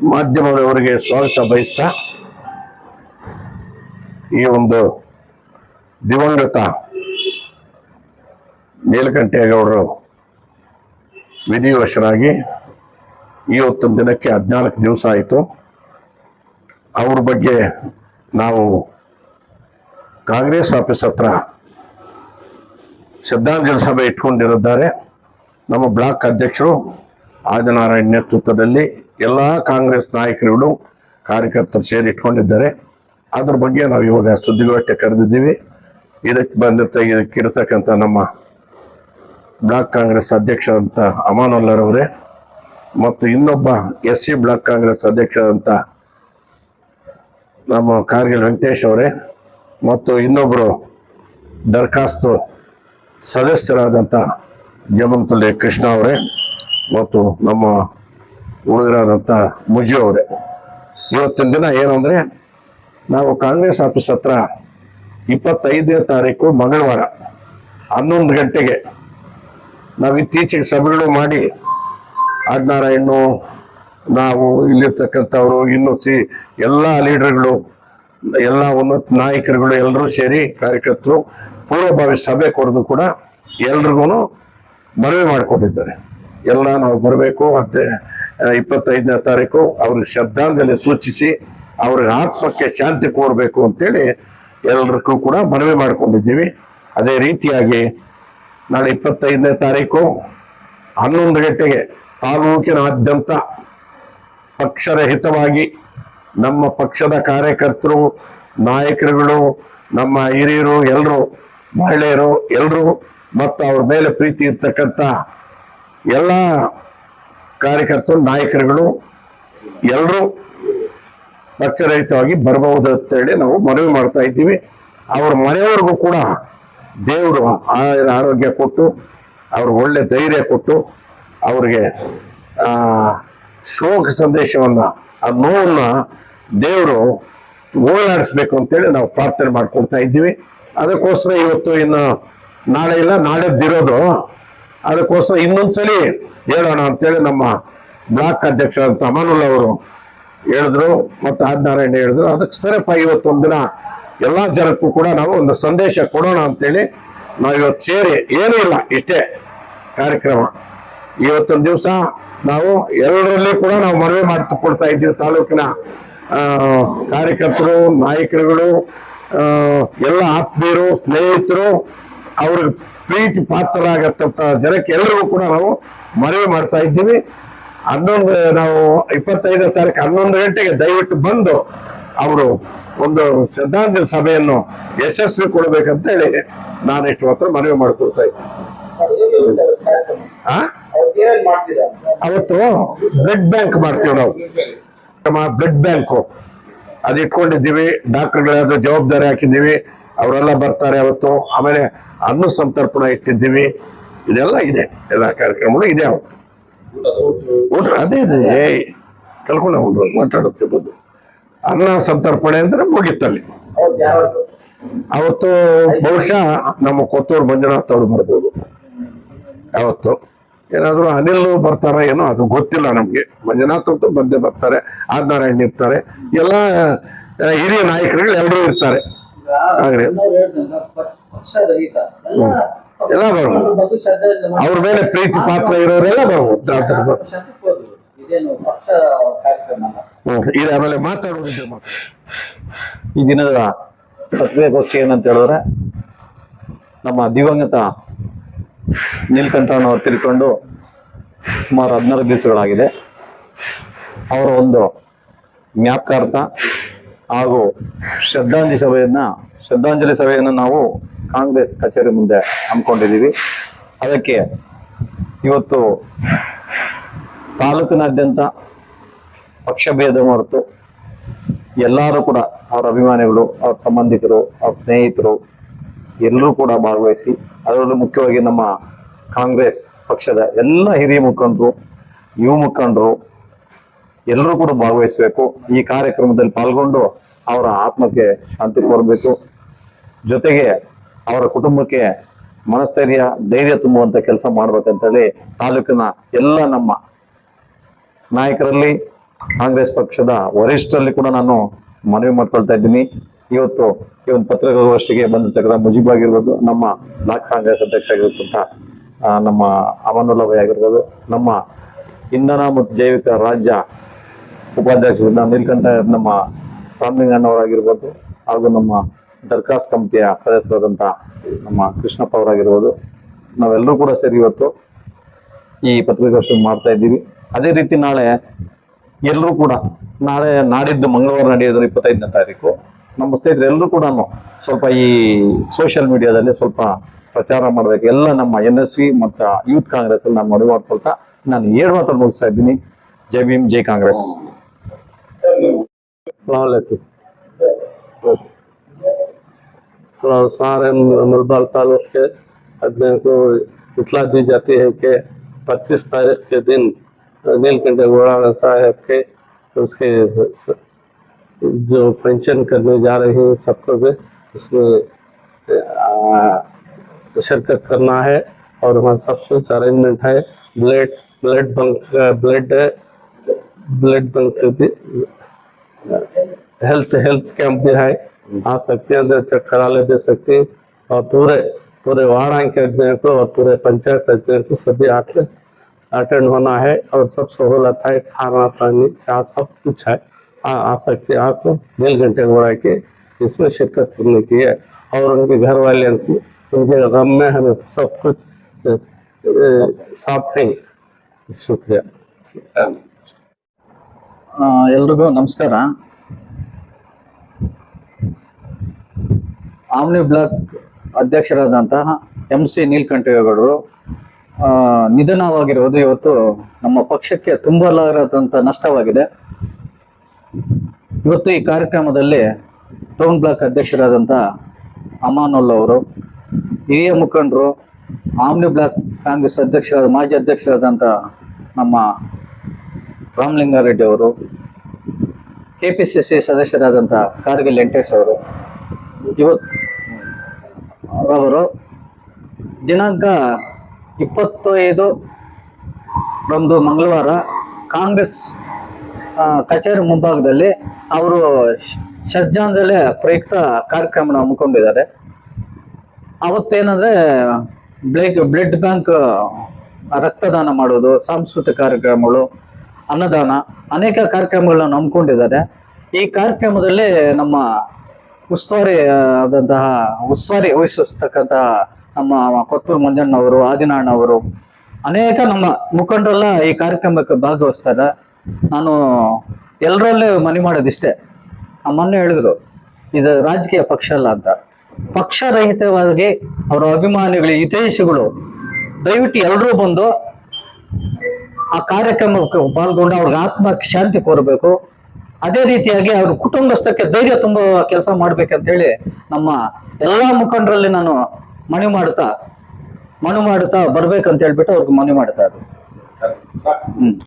ಮಾಧ್ಯಮದವರಿಗೆ ಸ್ವಾಗತ ಬಯಸ್ತಾ ಈ ಒಂದು ದಿವಂಗತ ನೀಲಕಂಠೇಗೌಡರು ವಿಧಿವಶರಾಗಿ ಇವತ್ತೊಂದು ದಿನಕ್ಕೆ 14 ದಿವಸ ಆಯಿತು. ಅವ್ರ ಬಗ್ಗೆ ನಾವು ಕಾಂಗ್ರೆಸ್ ಆಫೀಸ್ ಹತ್ರ ಶ್ರದ್ಧಾಂಜಲಿ ಸಭೆ ಇಟ್ಕೊಂಡಿರಿದ್ದಾರೆ. ನಮ್ಮ ಬ್ಲಾಕ್ ಅಧ್ಯಕ್ಷರು ಆದಿನಾರಾಯಣ್ ನೇತೃತ್ವದಲ್ಲಿ ಎಲ್ಲ ಕಾಂಗ್ರೆಸ್ ನಾಯಕರುಗಳು ಕಾರ್ಯಕರ್ತರು ಸೇರಿ ಇಟ್ಕೊಂಡಿದ್ದಾರೆ. ಅದ್ರ ಬಗ್ಗೆ ನಾವು ಇವಾಗ ಸುದ್ದಿಗೋಷ್ಠಿ ಕರೆದಿದ್ದೀವಿ. ಇದಕ್ಕಿರ್ತಕ್ಕಂಥ ನಮ್ಮ ಬ್ಲಾಕ್ ಕಾಂಗ್ರೆಸ್ ಅಧ್ಯಕ್ಷರಂತ ಅಮಾನುಲ್ಲರವರೇ ಮತ್ತು ಇನ್ನೊಬ್ಬ SC ಬ್ಲಾಕ್ ಕಾಂಗ್ರೆಸ್ ಅಧ್ಯಕ್ಷರಂತ ನಮ್ಮ ಕಾರ್ಗಿಲ್ ವೆಂಕಟೇಶ್ ಅವರೇ ಮತ್ತು ಇನ್ನೊಬ್ಬರು ದರ್ಖಾಸ್ತು ಸದಸ್ಯರಾದಂಥ ಜಮಂತುಲ್ಲೆ ಕೃಷ್ಣ ಅವರೇ ಮತ್ತು ನಮ್ಮ ಹುಡುಗರಾದಂಥ ಮುಜಿ ಅವರೇ. ಇವತ್ತಿನ ದಿನ ಏನಂದರೆ ನಾವು ಕಾಂಗ್ರೆಸ್ ಆಫೀಸ್ ಹತ್ರ 25ನೇ ತಾರೀಕು ಮಂಗಳವಾರ 11 ಗಂಟೆಗೆ ನಾವು ಇತ್ತೀಚೆಗೆ ಸಭೆಗಳು ಮಾಡಿ ಆದಿನಾರಾಯಣ್ಣು ನಾವು ಇಲ್ಲಿರ್ತಕ್ಕಂಥವ್ರು ಇನ್ನೂ ಎಲ್ಲ ಲೀಡರ್ಗಳು ಎಲ್ಲ ಉನ್ನತ ನಾಯಕರುಗಳು ಎಲ್ಲರೂ ಸೇರಿ ಕಾರ್ಯಕರ್ತರು ಪೂರ್ವಭಾವಿ ಸಭೆ ಕೊಡೋದು ಕೂಡ ಎಲ್ರಿಗೂ ಮನವಿ ಮಾಡಿಕೊಂಡಿದ್ದಾರೆ. ಎಲ್ಲ ನಾವು ಬರಬೇಕು. 25ನೇ ತಾರೀಕು ಅವ್ರಿಗೆ ಶ್ರದ್ಧಾಂಜಲಿ ಸೂಚಿಸಿ ಅವ್ರಿಗೆ ಆತ್ಮಕ್ಕೆ ಶಾಂತಿ ಕೋರಬೇಕು ಅಂತೇಳಿ ಎಲ್ರಿಗೂ ಕೂಡ ಮನವಿ ಮಾಡಿಕೊಂಡಿದ್ದೀವಿ. ಅದೇ ರೀತಿಯಾಗಿ ನಾಳೆ 25ನೇ ತಾರೀಕು 11 ಗಂಟೆಗೆ ತಾಲೂಕಿನಾದ್ಯಂತ ಪಕ್ಷರಹಿತವಾಗಿ ನಮ್ಮ ಪಕ್ಷದ ಕಾರ್ಯಕರ್ತರು ನಾಯಕರುಗಳು ನಮ್ಮ ಹಿರಿಯರು ಎಲ್ಲರೂ ಮಹಿಳೆಯರು ಎಲ್ಲರೂ ಮತ್ತು ಅವ್ರ ಮೇಲೆ ಪ್ರೀತಿ ಇರ್ತಕ್ಕಂಥ ಎಲ್ಲ ಕಾರ್ಯಕರ್ತರು ನಾಯಕರುಗಳು ಎಲ್ಲರೂ ಪಕ್ಷರಹಿತವಾಗಿ ಬರಬಹುದು ಅಂತೇಳಿ ನಾವು ಮನವಿ ಮಾಡ್ತಾ ಇದ್ದೀವಿ. ಅವ್ರ ಮನೆಯವ್ರಿಗೂ ಕೂಡ ದೇವರು ಆರೋಗ್ಯ ಕೊಟ್ಟು ಅವ್ರಿಗೆ ಒಳ್ಳೆ ಧೈರ್ಯ ಕೊಟ್ಟು ಅವ್ರಿಗೆ ಶೋಕ ಸಂದೇಶವನ್ನು ಆ ನೋವನ್ನು ದೇವರು ಹೋಗಲಾಡಿಸ್ಬೇಕು ಅಂತೇಳಿ ನಾವು ಪ್ರಾರ್ಥನೆ ಮಾಡ್ಕೊಳ್ತಾ ಇದ್ದೀವಿ. ಅದಕ್ಕೋಸ್ಕರ ಇವತ್ತು ಇನ್ನು ನಾಳೆ ಇಲ್ಲ ನಾಳೆದ್ದಿರೋದು, ಅದಕ್ಕೋಸ್ಕರ ಇನ್ನೊಂದ್ಸಲಿ ಹೇಳೋಣ ಅಂತೇಳಿ ನಮ್ಮ ಬ್ಲಾಕ್ ಅಧ್ಯಕ್ಷರಂತ ಅಮಾನುಲ್ಲಾ ಅವರು ಹೇಳಿದ್ರು ಮತ್ತು ಆದಿನಾರಾಯಣ ಹೇಳಿದ್ರು. ಅದಕ್ಕೆ ಸರಿಯಪ್ಪ ಇವತ್ತೊಂದು ದಿನ ಎಲ್ಲ ಜನಕ್ಕೂ ಕೂಡ ನಾವು ಒಂದು ಸಂದೇಶ ಕೊಡೋಣ ಅಂತೇಳಿ ನಾವು ಇವತ್ತು ಸೇರಿ ಏನೂ ಇಲ್ಲ ಇಷ್ಟೇ ಕಾರ್ಯಕ್ರಮ. ಇವತ್ತೊಂದು ದಿವಸ ನಾವು ಎಲ್ಲರಲ್ಲಿ ಕೂಡ ನಾವು ಮನವಿ ಮಾಡಿಕೊಳ್ತಾ ಇದ್ದೀವಿ. ತಾಲೂಕಿನ ಕಾರ್ಯಕರ್ತರು ನಾಯಕರುಗಳು ಎಲ್ಲ ಆತ್ಮೀಯರು ಸ್ನೇಹಿತರು ಅವ್ರಿಗೆ ಪ್ರೀತಿ ಪಾತ್ರರಾಗತ್ತಂಥ ಜನಕ್ಕೆ ಎಲ್ಲರಿಗೂ ಕೂಡ ನಾವು ಮನವಿ ಮಾಡ್ತಾ ಇದ್ದೀವಿ. ನಾವು 25ನೇ ತಾರೀಕು 11 ಗಂಟೆಗೆ ದಯವಿಟ್ಟು ಬಂದು ಅವರು ಒಂದು ಶ್ರದ್ಧಾಂಜಲಿ ಸಭೆಯನ್ನು ಯಶಸ್ವಿ ಕೊಡಬೇಕಂತೇಳಿ ನಾನು ಇಷ್ಟು ಮಾತ್ರ ಮನವಿ ಮಾಡ್ಕೊಳ್ತಾ ಇದ್ದೀನಿ. ಅವತ್ತು ಬ್ಲಡ್ ಬ್ಯಾಂಕ್ ಮಾಡ್ತೀವಿ ನಾವು, ಬ್ಲಡ್ ಬ್ಯಾಂಕು ಅದು ಇಟ್ಕೊಂಡಿದ್ದೀವಿ. ಡಾಕ್ಟರ್ಗಳಾದ ಜವಾಬ್ದಾರಿ ಹಾಕಿದ್ದೀವಿ, ಅವರೆಲ್ಲ ಬರ್ತಾರೆ ಅವತ್ತು. ಆಮೇಲೆ ಅನ್ನ ಸಂತರ್ಪಣೆ ಇಟ್ಟಿದ್ದೀವಿ. ಇದೆಲ್ಲ ಇದೆ, ಎಲ್ಲ ಕಾರ್ಯಕ್ರಮಗಳು ಇದೆ. ಅವತ್ತು ಊಟ ಅದೇ ಇದೆ ಕಲ್ಕೊಂಡು ಮಾತಾಡುತ್ತೆ ಬಂದು ಅನ್ನ ಸಂತರ್ಪಣೆ ಅಂದ್ರೆ ಮುಗಿತ್ತಲ್ಲಿ. ಅವತ್ತು ಬಹುಶಃ ನಮ್ಮ ಕೊತ್ತೂರು ಮಂಜುನಾಥ್ ಅವರು ಬರ್ಬೋದು. ಅವತ್ತು ಏನಾದರೂ ಅನಿಲ್ ಬರ್ತಾರ ಏನೋ ಅದು ಗೊತ್ತಿಲ್ಲ ನಮಗೆ. ಮಂಜುನಾಥ್ ಅಂತೂ ಬಂದೇ ಬರ್ತಾರೆ, ಆದಿನಾರಾಯಣ್ ಇರ್ತಾರೆ, ಎಲ್ಲ ಹಿರಿಯ ನಾಯಕರುಗಳು ಎಲ್ಲರೂ ಇರ್ತಾರೆ. ಹಾಗೆ ಎಲ್ಲ ಬರ್ಬೋದು, ಅವ್ರ ಮೇಲೆ ಪ್ರೀತಿ ಪಾತ್ರ ಇರೋರೆಲ್ಲ ಬರ್ಬೋದು. ಆಮೇಲೆ ಮಾತಾಡೋದಿದ್ರೆ ಈ ದಿನದ ಪತ್ರಿಕಾಗೋಷ್ಠಿ ಏನಂತ ಹೇಳಿದ್ರೆ, ನಮ್ಮ ದಿವಂಗತ ನೀಲಕಂಠಣ್ಣವರು ತಿಳ್ಕೊಂಡು ಸುಮಾರು 14 ದಿವಸಗಳಾಗಿದೆ. ಅವರ ಒಂದು ಜ್ಞಾಪಕಾರ್ಥ ಹಾಗೂ ಶ್ರದ್ಧಾಂಜಲಿ ಸಭೆಯನ್ನು ನಾವು ಕಾಂಗ್ರೆಸ್ ಕಚೇರಿ ಮುಂದೆ ಹಮ್ಮಿಕೊಂಡಿದ್ದೀವಿ. ಅದಕ್ಕೆ ಇವತ್ತು ತಾಲೂಕಿನಾದ್ಯಂತ ಪಕ್ಷಭೇದ ಹೊರತು ಎಲ್ಲರೂ ಕೂಡ ಅವರ ಅಭಿಮಾನಿಗಳು, ಅವ್ರ ಸಂಬಂಧಿಕರು, ಅವ್ರ ಸ್ನೇಹಿತರು ಎಲ್ಲರೂ ಕೂಡ ಭಾಗವಹಿಸಿ, ಅದರಲ್ಲೂ ಮುಖ್ಯವಾಗಿ ನಮ್ಮ ಕಾಂಗ್ರೆಸ್ ಪಕ್ಷದ ಎಲ್ಲ ಹಿರಿಯ ಮುಖಂಡರು, ಯುವ ಮುಖಂಡರು ಎಲ್ಲರೂ ಕೂಡ ಭಾಗವಹಿಸಬೇಕು. ಈ ಕಾರ್ಯಕ್ರಮದಲ್ಲಿ ಪಾಲ್ಗೊಂಡು ಅವರ ಆತ್ಮಕ್ಕೆ ಶಾಂತಿ ಕೋರಬೇಕು. ಜೊತೆಗೆ ಅವರ ಕುಟುಂಬಕ್ಕೆ ಮನಸ್ಥೈರ್ಯ, ಧೈರ್ಯ ತುಂಬುವಂತ ಕೆಲಸ ಮಾಡ್ಬೇಕಂತೇಳಿ ತಾಲೂಕಿನ ಎಲ್ಲ ನಮ್ಮ ನಾಯಕರಲ್ಲಿ ಕಾಂಗ್ರೆಸ್ ಪಕ್ಷದ ವರಿಷ್ಠರಲ್ಲಿ ಕೂಡ ನಾನು ಮನವಿ ಮಾಡ್ಕೊಳ್ತಾ ಇದ್ದೀನಿ. ಇವತ್ತು ಈ ಒಂದು ಪತ್ರಿಕಾಗೋಷ್ಠಿಗೆ ಬಂದಿರ್ತಕ್ಕಂಥ ಮುಜೀಬ್ ಆಗಿರ್ಬೋದು, ನಮ್ಮ ಬ್ಲಾಕ್ ಕಾಂಗ್ರೆಸ್ ಅಧ್ಯಕ್ಷ ಆಗಿರ್ತಂತ ನಮ್ಮ ಅಮಾನುಲ್ಲಾ ಭಾಯ್ ಆಗಿರ್ಬೋದು, ನಮ್ಮ ಇಂಧನ ಮತ್ತು ಜೈವಿಕ ರಾಜ್ಯ ಉಪಾಧ್ಯಕ್ಷರಿಂದ ನೀಲಕಂಠ ನಮ್ಮ ರಾಮಲಿಂಗಣ್ಣವರಾಗಿರ್ಬೋದು, ಹಾಗೂ ನಮ್ಮ ದರ್ಖಾಸ್ ಕಮಿಟಿಯ ಸದಸ್ಯರಾದಂಥ ನಮ್ಮ ಕೃಷ್ಣಪ್ಪ ಅವರಾಗಿರ್ಬೋದು, ನಾವೆಲ್ಲರೂ ಕೂಡ ಸೇರಿ ಇವತ್ತು ಈ ಪತ್ರಿಕಾಗೋಷ್ಠಿ ಮಾಡ್ತಾ ಇದ್ದೀವಿ. ಅದೇ ರೀತಿ ನಾಳೆ ಎಲ್ಲರೂ ಕೂಡ ನಾಡಿದ್ದು ಮಂಗಳವಾರ ನಡೆಯೋದು 25ನೇ ತಾರೀಕು ನಮ್ಮ ಸ್ನೇಹಿತರು ಎಲ್ಲರೂ ಕೂಡ ಸ್ವಲ್ಪ ಈ ಸೋಷಿಯಲ್ ಮೀಡಿಯಾದಲ್ಲಿ ಸ್ವಲ್ಪ ಪ್ರಚಾರ ಮಾಡಬೇಕು. ಎಲ್ಲ ನಮ್ಮ NSV ಮತ್ತು ಯೂತ್ ಕಾಂಗ್ರೆಸ್ ಅಲ್ಲಿ ನಾನು ಮನವಿ ಮಾಡ್ಕೊಳ್ತಾ ನಾನು 7 ಮಾತನ್ನು ಮುಗಿಸ್ತಾ ಇದ್ದೀನಿ. ಜೈ ಭೀಮ್, ಜೈ ಕಾಂಗ್ರೆಸ್. सारे मुलबाल तालुक के आदमी को इतला दी जाती है कि 25 तारीख के दिन नीलकंठ गौड़ा साहब के उसके जो फंक्शन करने जा रहे हैं सबको भी उसमें शिरकत करना है और वहाँ सब कुछ अरेंजमेंट है। ब्लड बैंक भी हेल्थ कैंप भी है, आ सकते हैं, चेक करा ले दे सकते हैं। और पूरे वार्ड के आदमियों को और पूरे पंचायत आदमियों को सभी आकर अटेंड होना है और सब सहूलत है, खाना पानी चाय सब कुछ है। आ सकते हैं आपको नीलकंठ गौड़ा के इसमें शिरकत करने की है और उनके घर वाले उनके गम में हमें सब कुछ साथ हैं। शुक्रिया। ಎಲ್ರಿಗೂ ನಮಸ್ಕಾರ. ಆಮ್ನಿ ಬ್ಲಾಕ್ ಅಧ್ಯಕ್ಷರಾದಂತಹ MC ನೀಲಕಂಠೇಗೌಡರು ನಿಧನವಾಗಿರುವುದು ಇವತ್ತು ನಮ್ಮ ಪಕ್ಷಕ್ಕೆ ತುಂಬಲಾರದಂಥ ನಷ್ಟವಾಗಿದೆ. ಇವತ್ತು ಈ ಕಾರ್ಯಕ್ರಮದಲ್ಲಿ ಟೌನ್ ಬ್ಲಾಕ್ ಅಧ್ಯಕ್ಷರಾದಂಥ ಅಮಾನುಲ್ಲಾ ಅವರು, ಹಿರಿಯ ಮುಖಂಡರು, ಆಮ್ನಿ ಬ್ಲಾಕ್ ಕಾಂಗ್ರೆಸ್ ಮಾಜಿ ಅಧ್ಯಕ್ಷರಾದಂಥ ನಮ್ಮ ರಾಮಲಿಂಗಾರೆಡ್ಡಿ ಅವರು, KPCC ಸದಸ್ಯರಾದಂಥ ಕಾರ್ಗಿಲ್ ವೆಂಕಟೇಶ್ ಅವರು, ಅವರು ದಿನಾಂಕ 25 ರಂದು ಮಂಗಳವಾರ ಕಾಂಗ್ರೆಸ್ ಕಚೇರಿ ಮುಂಭಾಗದಲ್ಲಿ ಅವರು ಶ್ರದ್ಧಾಂಜಲಿ ಪ್ರಯುಕ್ತ ಕಾರ್ಯಕ್ರಮ ಹಮ್ಮಿಕೊಂಡಿದ್ದಾರೆ. ಅವತ್ತೇನಂದ್ರೆ ಬ್ಲಡ್ ಬ್ಯಾಂಕ್ ರಕ್ತದಾನ ಮಾಡೋದು, ಸಾಂಸ್ಕೃತಿಕ ಕಾರ್ಯಕ್ರಮಗಳು, ಅನ್ನದಾನ, ಅನೇಕ ಕಾರ್ಯಕ್ರಮಗಳನ್ನು ಹಮ್ಮಿಕೊಂಡಿದ್ದಾರೆ. ಈ ಕಾರ್ಯಕ್ರಮದಲ್ಲಿ ನಮ್ಮ ಉಸ್ತುವಾರಿ ವಹಿಸತಕ್ಕಂತಹ ನಮ್ಮ ಕೊತ್ತೂರು ಮಂಜಣ್ಣವರು, ಆದಿನಾಳಣ್ಣವರು, ಅನೇಕ ನಮ್ಮ ಮುಖಂಡರೆಲ್ಲ ಈ ಕಾರ್ಯಕ್ರಮಕ್ಕೆ ಭಾಗವಹಿಸ್ತಾರೆ. ನಾನು ಎಲ್ಲರಲ್ಲೂ ಮನವಿ ಮಾಡೋದಿಷ್ಟೇ, ಮೊನ್ನೆ ಹೇಳಿದ್ರು ಇದು ರಾಜಕೀಯ ಪಕ್ಷ ಅಲ್ಲ ಅಂತ. ಪಕ್ಷರಹಿತವಾಗಿ ಅವರ ಅಭಿಮಾನಿಗಳು, ಹಿತೈಷಿಗಳು ದಯವಿಟ್ಟು ಎಲ್ಲರೂ ಬಂದು ಆ ಕಾರ್ಯಕ್ರಮಕ್ಕೆ ಪಾಲ್ಗೊಂಡು ಅವ್ರಿಗೆ ಆತ್ಮಕ್ಕೆ ಶಾಂತಿ ಕೋರಬೇಕು. ಅದೇ ರೀತಿಯಾಗಿ ಅವ್ರ ಕುಟುಂಬಸ್ಥಕ್ಕೆ ಧೈರ್ಯ ತುಂಬುವ ಕೆಲಸ ಮಾಡ್ಬೇಕಂತೇಳಿ ನಮ್ಮ ಎಲ್ಲಾ ಮುಖಂಡರಲ್ಲಿ ನಾನು ಮನವಿ ಮಾಡುತ್ತಾ ಬರ್ಬೇಕಂತ ಹೇಳ್ಬಿಟ್ಟು ಅವ್ರಿಗೆ ಮನವಿ ಮಾಡ್ತಾ ಇದ್ರು.